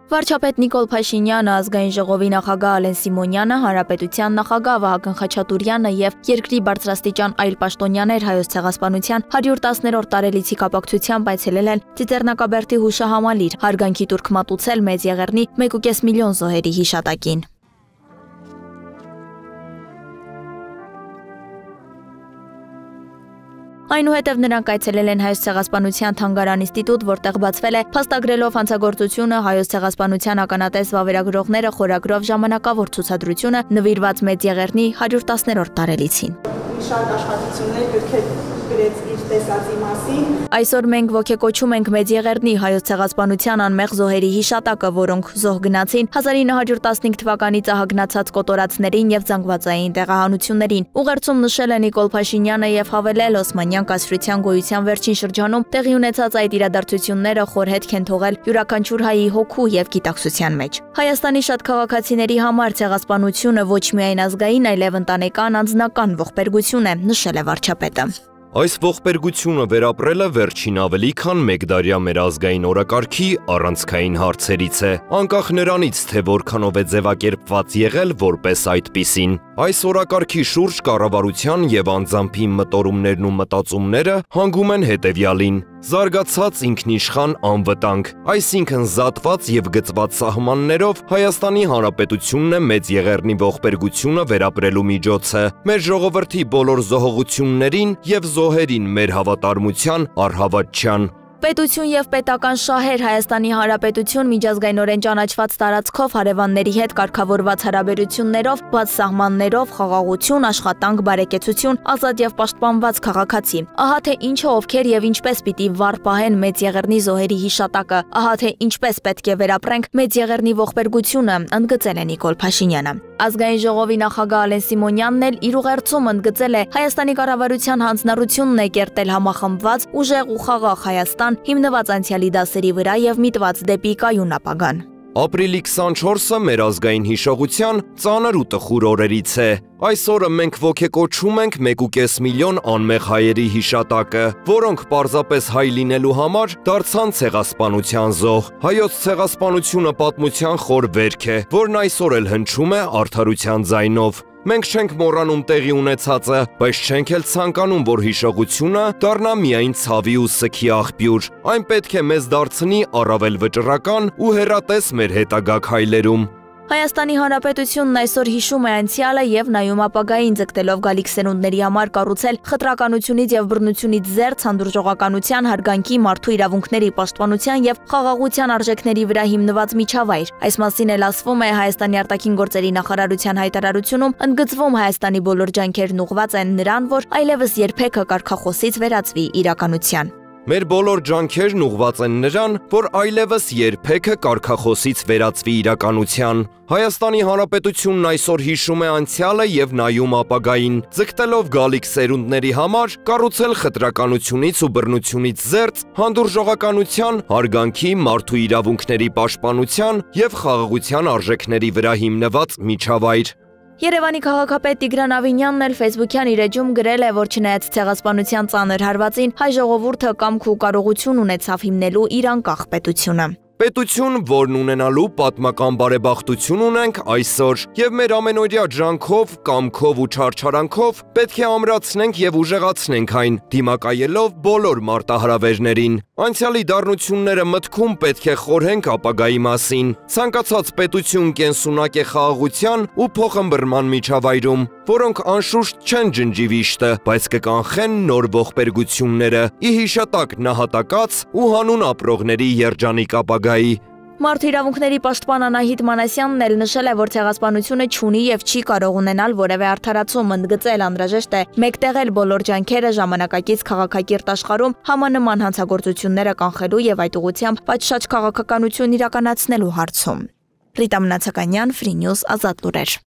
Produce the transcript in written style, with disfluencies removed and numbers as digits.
Վարչապետ Նիկոլ Փաշինյանը, ազգային ժողովի նախագահ Ալեն Սիմոնյանը, հանրապետության նախագահ Վահագն Խաչատուրյանը եւ երկրի բարձրաստիճան այլ պաշտոնյաներ Հայոց ցեղասպանության 110-րդ տարելիցի կապակցությամբ այցելել են Ծիծեռնակաբերդի հուշահամալիր, հարգանքի տուրք մատուցել Մեծ Եղեռնի 1.5 միլիոն զոհերի հիշատակին։ Այնուհետև նրանք այցելել են Հայոց ցեղասպանության թանգարան ինստիտուտ, որտեղ բացվել է փաստագրելով հանցագործությունը Հայոց ցեղասպանության ականատես վավերագրողները խորագրով ժամանակավոր ցուցադրությունը նվիրված Մեծ Եղեռնի 110-րդ տարելիցին։ Շատ աշխատություններ գրքեր գրեց իր տեսածի մասին։ Այսօր մենք ոգեկոչում ենք Մեծ Եղեռնի Հայոց ցեղասպանության անմեղ զոհերի հիշատակը, որոնք զոհ գնացին 1915 թվականի ծահագնացած կոտորածներին եւ զանգվածային տեղահանություններին։ Ուղերձում նշել է Նիկոլ Փաշինյանը եւ հավելել Օսմանյան կայսրության գոյության վերջին շրջանում տեղի ունեցած այդ իրադարձությունները խոր հետք են թողել յուրաքանչյուր հայի հոգու եւ գիտակցության մեջ։ Հայաստանի շատ քաղաքացիների համար ցեղասպանությունը ոչ միայն ազգային, այլև ընտանեկան անձնական ողբերգություն է, նշել է վարչապետը։ Այս ողբերգությունը վերապրելը վերջին ավելի քան մեկ դարյա մեր ազգային օրակարգի առանցքային հարցերից է, անկախ նրանից, թե որքանով է ձևակերպված եղել որպես այդպիսին։ Այս օրակարգի շուրջ կառավարության եւ անձամփի մտորումներն ու մտածումները հանգում են հետևյալին. զարգացած ինքնիշխան անվտանգ, այսինքն զատված եւ գծված սահմաններով Հայաստանի Հանրապետությունն է Մեծ Եղեռնի ողբերգությունը վերապրելու միջոցը, մեր ժողովրդի բոլոր զոհողություններին եւ զոհերին մեր հավատարմության առհավատչյան։ Պետություն եւ պետական շահեր Հայաստանի Հանրապետություն միջազգայինորեն ճանաչված տարածքով հարևանների հետ կարգավորված հարաբերություններով, բաց սահմաններով, խաղաղություն, աշխատանք, բարեկեցություն, ազատ եւ պաշտպանված քաղաքացի։ Ահա թե ինչը ովքեր եւ ինչպես պիտի վառ պահեն Մեծ Եղեռնի զոհերի հիշատակը, ահա թե ինչպես պետք է վերապրենք Մեծ Եղեռնի ողբերգությունը, ընդգծել է Նիկոլ Փաշինյանը։ Ազգային ժողովի նախագահ Ալեն Սիմոնյանն էլ իր ուղերձում ընդգծել է Հայաստանի կառավարության հանձնառությունն է կերտել համախմբված, ուժեղ ու խաղաղ Հայաստան, հիմնված անցյալի դասերի վրա եւ միտված դեպի կայուն ապագան։ Ապրիլի 24-ը մեր ազգային հիշողության ծանր ու տխուր օրերից է։ Այս օրը մենք ոգեկոչում ենք 1.5 միլիոն անմեղ հայերի հիշատակը, որոնք պարզապես հայ լինելու համար դարձան ցեղասպանության զոհ։ Հայոց ցեղասպանությունը պատմության խոր վերք է, որն այսօր էլ հնչում է արդարության ձայնով։ Մենք չենք մոռանում տեղի ունեցածը, բայց չենք էլ ցանկանում, որ հիշողությունը դառնա միայն ցավի ու սգի աղբյուր։ Այն պետք է մեզ դարձնի առավել վճռական ու հեռատես մեր հետագա քայլերում։ Հայաստանի Հանրապետությունն այսօր հիշում է անցյալը եւ նայում ապագային, ձգտելով գալիք սերունդների համար կառուցել խտրականությունից եւ բռնությունից զերծ հանդուրժողականության, հարգանքի, մարդու իրավունքների պաշտպանության եւ խաղաղության արժեքների վրա հիմնված միջավայր։ Այս մասին էլ ասվում է Հայաստանի արտաքին գործերի նախարարության հայտարարությունում, ընդգծվում Հայաստանի բոլոր ջանքերն ուղղված են նրան, որ այլևս երբեք կարգախոսից վերածվի իրականության։ Մեր բոլոր ջանքերն ուղղված են նրան, որ այլևս երբեք կարգախոսից վերածվի իրականության։ Հայաստանի Հանրապետությունն այսօր հիշում է անցյալը եւ նայում ապագային, ձգտելով գալիք սերունդների համար կառուցել խտրականությունից ու բռնությունից զերծ հանդուրժողականության, հարգանքի, մարդու իրավունքների պաշտպանության եւ խաղաղության արժեքների վրա հիմնված միջավայր։ Երևանի քաղաքապետ Տիգրան Ավինյանն էլ Facebook-յան իր էջում գրել է, որ չնայած ցեղասպանության ծանր հարվածին, հայ ժողովուրդը կամք ու կարողություն ունեցավ հիմնելու իր անկախ պետությունը։ Պետություն, որն ունենալու պատմական բարեբախտություն ունենք այսօր, եւ մեր ամենօրյա ջանքով, կամքով ու չարչարանքով պետք է ամրացնենք եւ ուժեղացնենք այն, դիմակայելով բոլոր մարտահրավերներին։ Անցյալի դառնությունները մտքում պետք է խորհենք ապագայի մասին։ Ցանկացած պետություն կենսունակ է խաղաղության ու փոխըմբռնման միջավայրում, որոնք անշուշտ չեն ջնջի վիշտը, բայց կկանխեն նոր ողբերգությունները, ի հիշատակ նահատակած ու հանուն ապրողների երջանիկ ապագայի։ Մարդու իրավունքների պաշտպան Անահիտ Մանասյանն էլ նշել է, որ ցեղասպանությունը չունի եւ չի կարող ունենալ որևէ արդարացում, ընդգծել անհրաժեշտ է մեկտեղել բոլոր ջանքերը ժամանակակից քաղաքակիրթ աշխարհում համանման հանցագործությունները կանխելու եւ այդ ուղղությամբ պատշաճ քաղաքականություն իրականացնելու հարցում։ Ռիտա Մնացականյան, Free News, Ազատ լուրեր։